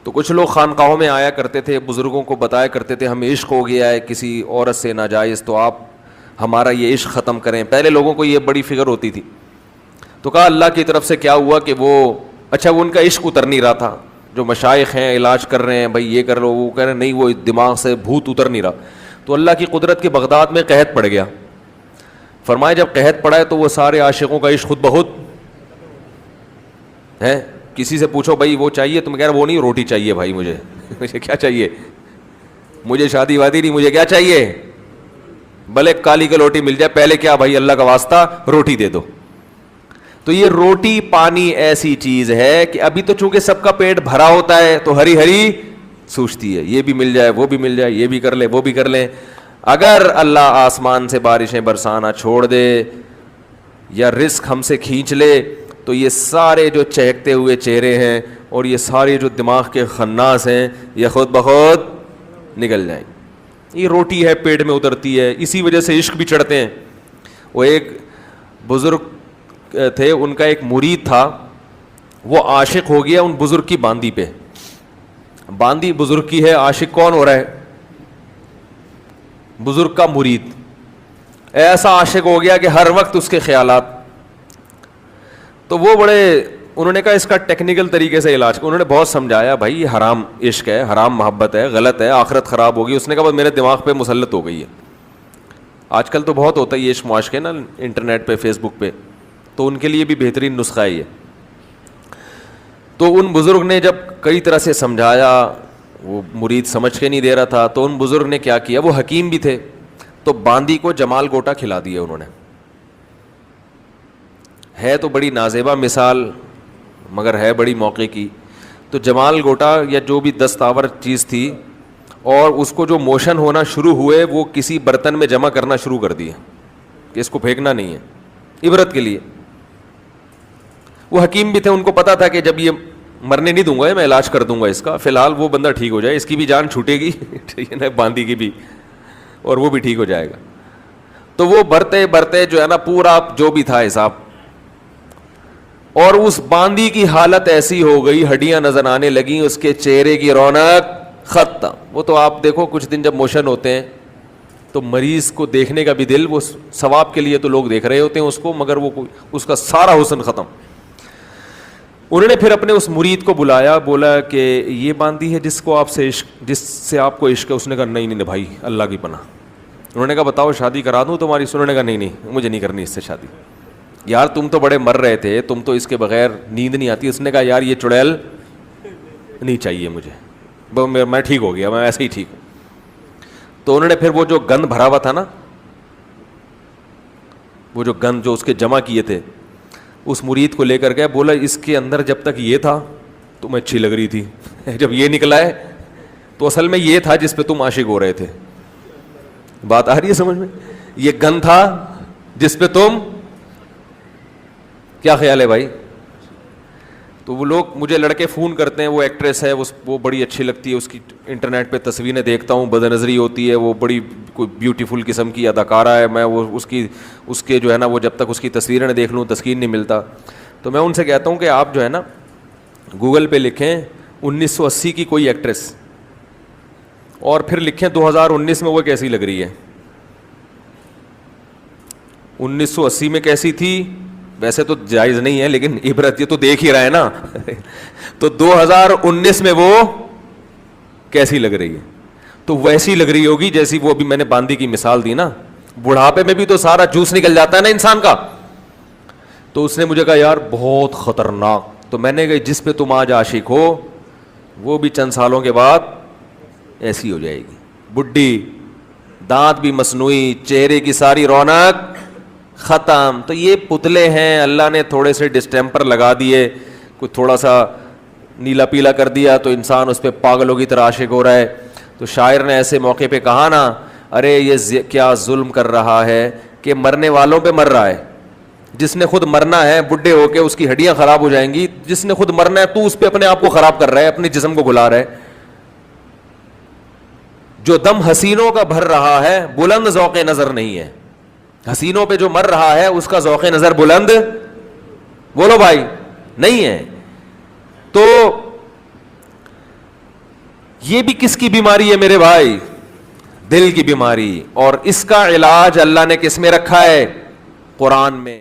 تو کچھ لوگ خانقاہوں میں آیا کرتے تھے, بزرگوں کو بتایا کرتے تھے ہمیں عشق ہو گیا ہے کسی عورت سے ناجائز, تو آپ ہمارا یہ عشق ختم کریں. پہلے لوگوں کو یہ بڑی فکر ہوتی تھی. تو کہا اللہ کی طرف سے کیا ہوا کہ وہ ان کا عشق اتر نہیں رہا تھا. جو مشائخ ہیں علاج کر رہے ہیں, بھائی یہ کر لو وہ کر رہے ہیں, نہیں وہ دماغ سے بھوت اتر نہیں رہا. تو اللہ کی قدرت کے بغداد میں قحط پڑ گیا. فرمایا جب قحط پڑا ہے تو وہ سارے عاشقوں کا عشق خود بخود ہے. کسی سے پوچھو بھائی وہ چاہیے, تم کہہ رہے وہ نہیں, روٹی چاہیے بھائی مجھے. مجھے کیا چاہیے, مجھے شادی وادی نہیں, مجھے کیا چاہیے, بھلے کالی کی روٹی مل جائے, پہلے کیا بھائی اللہ کا واسطہ روٹی دے دو. تو یہ روٹی پانی ایسی چیز ہے کہ ابھی تو چونکہ سب کا پیٹ بھرا ہوتا ہے تو ہری ہری سوچتی ہے, یہ بھی مل جائے وہ بھی مل جائے, یہ بھی کر لیں وہ بھی کر لیں. اگر اللہ آسمان سے بارشیں برسانا چھوڑ دے یا رزق ہم سے کھینچ لے تو یہ سارے جو چہکتے ہوئے چہرے ہیں اور یہ سارے جو دماغ کے خناس ہیں یہ خود بخود نکل جائیں. یہ روٹی ہے پیٹ میں اترتی ہے, اسی وجہ سے عشق بھی چڑھتے ہیں. وہ ایک بزرگ تھے, ان کا ایک مرید تھا, وہ عاشق ہو گیا ان بزرگ کی باندی پہ. باندی بزرگ کی ہے, عاشق کون ہو رہا ہے, بزرگ کا مرید. ایسا عاشق ہو گیا کہ ہر وقت اس کے خیالات. تو وہ انہوں نے کہا اس کا ٹیکنیکل طریقے سے علاج. انہوں نے بہت سمجھایا بھائی یہ حرام عشق ہے, حرام محبت ہے, غلط ہے, آخرت خراب ہوگی. اس نے کہا بس میرے دماغ پہ مسلط ہو گئی ہے. آج کل تو بہت ہوتا ہے یہ عشق معاشقے نا انٹرنیٹ پہ فیس بک پہ, تو ان کے لیے بھی بہترین نسخہ ہے یہ. تو ان بزرگ نے جب کئی طرح سے سمجھایا, وہ مرید سمجھ کے نہیں دے رہا تھا, تو ان بزرگ نے کیا کیا, وہ حکیم بھی تھے, تو باندی کو جمال گوٹا کھلا دیا انہوں نے. ہے تو بڑی نازیبا مثال مگر ہے بڑی موقع کی. تو جمال گوٹا یا جو بھی دستاور چیز تھی, اور اس کو جو موشن ہونا شروع ہوئے وہ کسی برتن میں جمع کرنا شروع کر دیے کہ اس کو پھینکنا نہیں ہے, عبرت کے لیے. وہ حکیم بھی تھے, ان کو پتا تھا کہ جب یہ مرنے نہیں دوں گا, میں علاج کر دوں گا اس کا, فی الحال وہ بندہ ٹھیک ہو جائے, اس کی بھی جان چھوٹے گی ٹھیک ہے نا, باندی کی بھی, اور وہ بھی ٹھیک ہو جائے گا. تو وہ برتے برتے جو ہے نا پورا جو بھی تھا حساب, اور اس باندی کی حالت ایسی ہو گئی, ہڈیاں نظر آنے لگیں, اس کے چہرے کی رونق ختم. وہ تو آپ دیکھو کچھ دن جب موشن ہوتے ہیں تو مریض کو دیکھنے کا بھی دل, وہ ثواب کے لیے تو لوگ دیکھ رہے ہوتے ہیں اس کو, مگر وہ اس کا سارا حسن ختم. انہوں نے پھر اپنے اس مرید کو بلایا, بولا کہ یہ باندی ہے جس سے آپ کو عشق ہے. اس نے کہا نہیں نہیں بھائی اللہ کی پناہ. انہوں نے کہا بتاؤ شادی کرا دوں تمہاری. انہوں نے کہا نہیں مجھے نہیں کرنی اس سے شادی. یار تم تو بڑے مر رہے تھے, تم تو اس کے بغیر نیند نہیں آتی. اس نے کہا یار یہ چڑیل نہیں چاہیے مجھے, میں ٹھیک ہو گیا, میں ایسے ہی ٹھیک ہوں. تو انہوں نے پھر وہ جو گند بھرا ہوا تھا نا, وہ جو گند جو اس کے جمع کیے تھے, اس مرید کو لے کر گیا, بولا اس کے اندر جب تک یہ تھا تمہیں اچھی لگ رہی تھی, جب یہ نکلا ہے تو اصل میں یہ تھا جس پہ تم عاشق ہو رہے تھے. بات آ رہی ہے سمجھ میں؟ یہ گند تھا جس پہ تم, کیا خیال ہے بھائی؟ تو وہ لوگ مجھے لڑکے فون کرتے ہیں, وہ ایکٹریس ہے, وہ بڑی اچھی لگتی ہے, اس کی انٹرنیٹ پہ تصویریں دیکھتا ہوں, بد نظری ہوتی ہے, وہ بڑی کوئی بیوٹیفل قسم کی اداکارہ ہے, میں وہ اس کے جو ہے نا وہ جب تک اس کی تصویریں نہ دیکھ لوں تسکین نہیں ملتا. تو میں ان سے کہتا ہوں کہ آپ جو ہے نا گوگل پہ لکھیں 1980 کی کوئی ایکٹریس, اور پھر لکھیں 2019 میں وہ کیسی لگ رہی ہے. 1980 میں کیسی تھی ویسے تو جائز نہیں ہے, لیکن عبرت یہ تو دیکھ ہی رہا ہے نا. تو 2019 میں وہ کیسی لگ رہی ہے, تو ویسی لگ رہی ہوگی جیسی وہ ابھی میں نے باندی کی مثال دی نا. بڑھاپے میں بھی تو سارا جوس نکل جاتا ہے نا انسان کا. تو اس نے مجھے کہا یار بہت خطرناک. تو میں نے کہا جس پہ تم آج عاشق ہو وہ بھی چند سالوں کے بعد ایسی ہو جائے گی, بڈھی, دانت بھی مصنوعی, چہرے کی ساری رونق ختم. تو یہ پتلے ہیں, اللہ نے تھوڑے سے ڈسٹیمپر لگا دیے, کچھ تھوڑا سا نیلا پیلا کر دیا تو انسان اس پہ پاگلوں کی طرح عاشق ہو رہا ہے. تو شاعر نے ایسے موقع پہ کہا نا, ارے یہ کیا ظلم کر رہا ہے کہ مرنے والوں پہ مر رہا ہے. جس نے خود مرنا ہے بڈھے ہو کے اس کی ہڈیاں خراب ہو جائیں گی, جس نے خود مرنا ہے تو اس پہ اپنے آپ کو خراب کر رہا ہے, اپنے جسم کو گلا رہا ہے. جو دم حسینوں کا بھر رہا ہے بلند ذوق نظر نہیں ہے. حسینوں پہ جو مر رہا ہے اس کا ذوق نظر بلند, بولو بھائی, نہیں ہے. تو یہ بھی کس کی بیماری ہے میرے بھائی؟ دل کی بیماری. اور اس کا علاج اللہ نے کس میں رکھا ہے؟ قرآن میں.